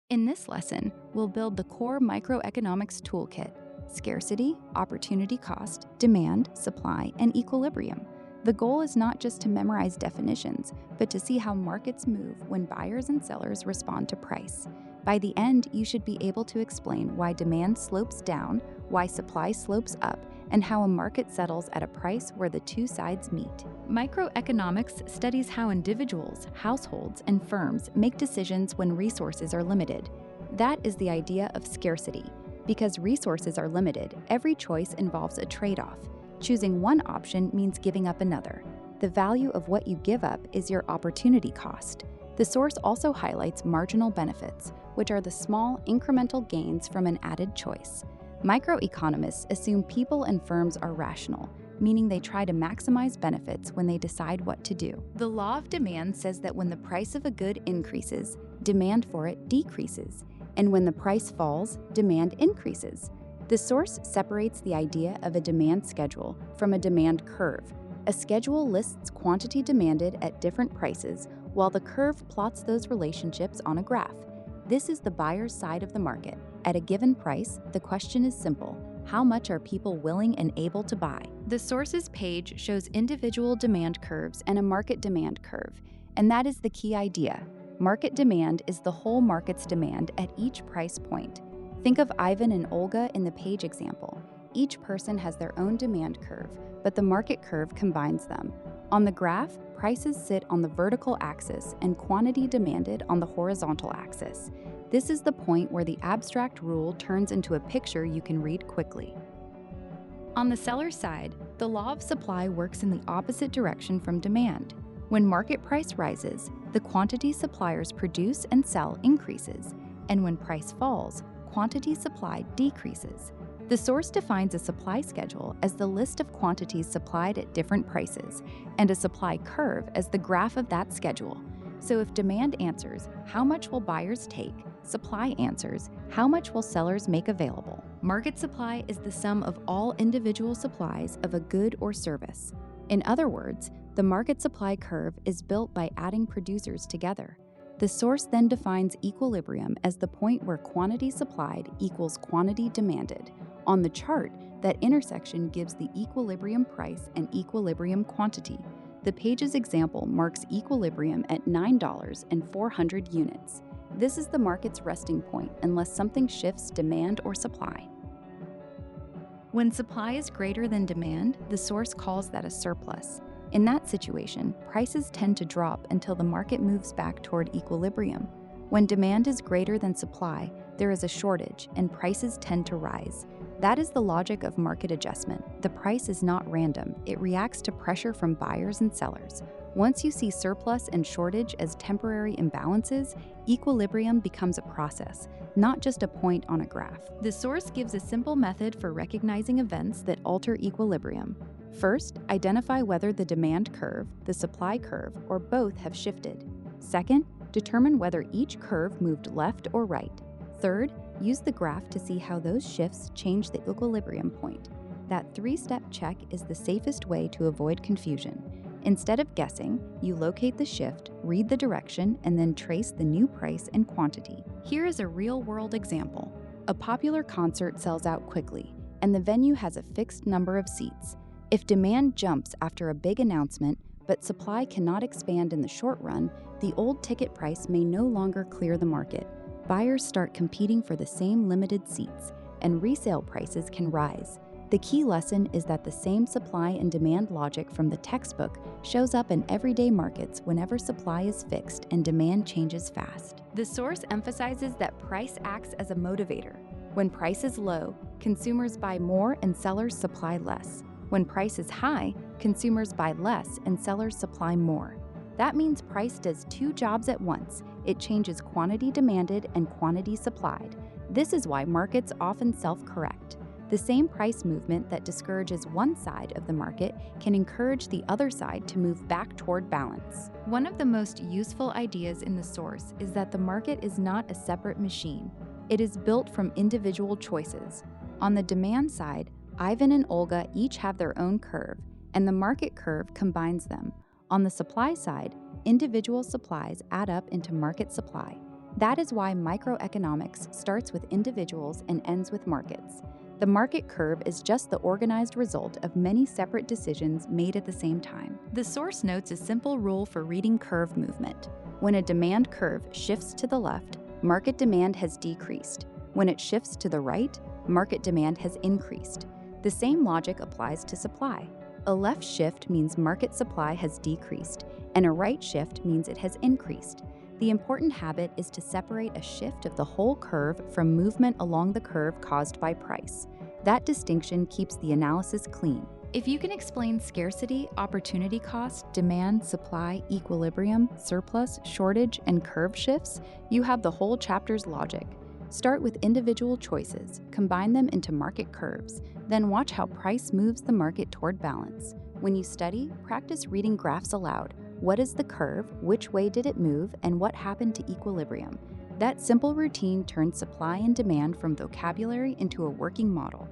In this lesson, we'll build the core microeconomics toolkit: scarcity, opportunity cost, demand, supply, and equilibrium. The goal is not just to memorize definitions, but to see how markets move when buyers and sellers respond to price. By the end, you should be able to explain why demand slopes down, why supply slopes up, and how a market settles at a price where the two sides meet. Microeconomics studies how individuals, households, and firms make decisions when resources are limited. That is the idea of scarcity. Because resources are limited, every choice involves a trade-off. Choosing one option means giving up another. The value of what you give up is your opportunity cost. The source also highlights marginal benefits, which are the small, incremental gains from an added choice. Microeconomists assume people and firms are rational, meaning they try to maximize benefits when they decide what to do. The law of demand says that when the price of a good increases, demand for it decreases, and when the price falls, demand increases. The source separates the idea of a demand schedule from a demand curve. A schedule lists quantity demanded at different prices, while the curve plots those relationships on a graph. This is the buyer's side of the market. At a given price, the question is simple: how much are people willing and able to buy? The source's page shows individual demand curves and a market demand curve, and that is the key idea. Market demand is the whole market's demand at each price point. Think of Ivan and Olga in the page example. Each person has their own demand curve, but the market curve combines them. On the graph, prices sit on the vertical axis and quantity demanded on the horizontal axis. This is the point where the abstract rule turns into a picture you can read quickly. On the seller's side, the law of supply works in the opposite direction from demand. When market price rises, the quantity suppliers produce and sell increases, and when price falls, quantity supplied decreases. The source defines a supply schedule as the list of quantities supplied at different prices, and a supply curve as the graph of that schedule. So if demand answers, how much will buyers take? Supply answers, how much will sellers make available? Market supply is the sum of all individual supplies of a good or service. In other words, the market supply curve is built by adding producers together. The source then defines equilibrium as the point where quantity supplied equals quantity demanded. On the chart, that intersection gives the equilibrium price and equilibrium quantity. The page's example marks equilibrium at $9 and 400 units. This is the market's resting point unless something shifts demand or supply. When supply is greater than demand, the source calls that a surplus. In that situation, prices tend to drop until the market moves back toward equilibrium. When demand is greater than supply, there is a shortage and prices tend to rise. That is the logic of market adjustment. The price is not random. It reacts to pressure from buyers and sellers. Once you see surplus and shortage as temporary imbalances, equilibrium becomes a process, not just a point on a graph. The source gives a simple method for recognizing events that alter equilibrium. First, identify whether the demand curve, the supply curve, or both have shifted. Second, determine whether each curve moved left or right. Third, use the graph to see how those shifts change the equilibrium point. That three-step check is the safest way to avoid confusion. Instead of guessing, you locate the shift, read the direction, and then trace the new price and quantity. Here is a real-world example. A popular concert sells out quickly, and the venue has a fixed number of seats. If demand jumps after a big announcement, but supply cannot expand in the short run, the old ticket price may no longer clear the market. Buyers start competing for the same limited seats, and resale prices can rise. The key lesson is that the same supply and demand logic from the textbook shows up in everyday markets whenever supply is fixed and demand changes fast. The source emphasizes that price acts as a motivator. When price is low, consumers buy more and sellers supply less. When price is high, consumers buy less and sellers supply more. That means price does two jobs at once. It changes quantity demanded and quantity supplied. This is why markets often self-correct. The same price movement that discourages one side of the market can encourage the other side to move back toward balance. One of the most useful ideas in the source is that the market is not a separate machine. It is built from individual choices. On the demand side, Ivan and Olga each have their own curve, and the market curve combines them. On the supply side, individual supplies add up into market supply. That is why microeconomics starts with individuals and ends with markets. The market curve is just the organized result of many separate decisions made at the same time. The source notes a simple rule for reading curve movement. When a demand curve shifts to the left, market demand has decreased. When it shifts to the right, market demand has increased. The same logic applies to supply. A left shift means market supply has decreased, and a right shift means it has increased. The important habit is to separate a shift of the whole curve from movement along the curve caused by price. That distinction keeps the analysis clean. If you can explain scarcity, opportunity cost, demand, supply, equilibrium, surplus, shortage, and curve shifts, you have the whole chapter's logic. Start with individual choices, combine them into market curves, then watch how price moves the market toward balance. When you study, practice reading graphs aloud. What is the curve, which way did it move, and what happened to equilibrium? That simple routine turns supply and demand from vocabulary into a working model.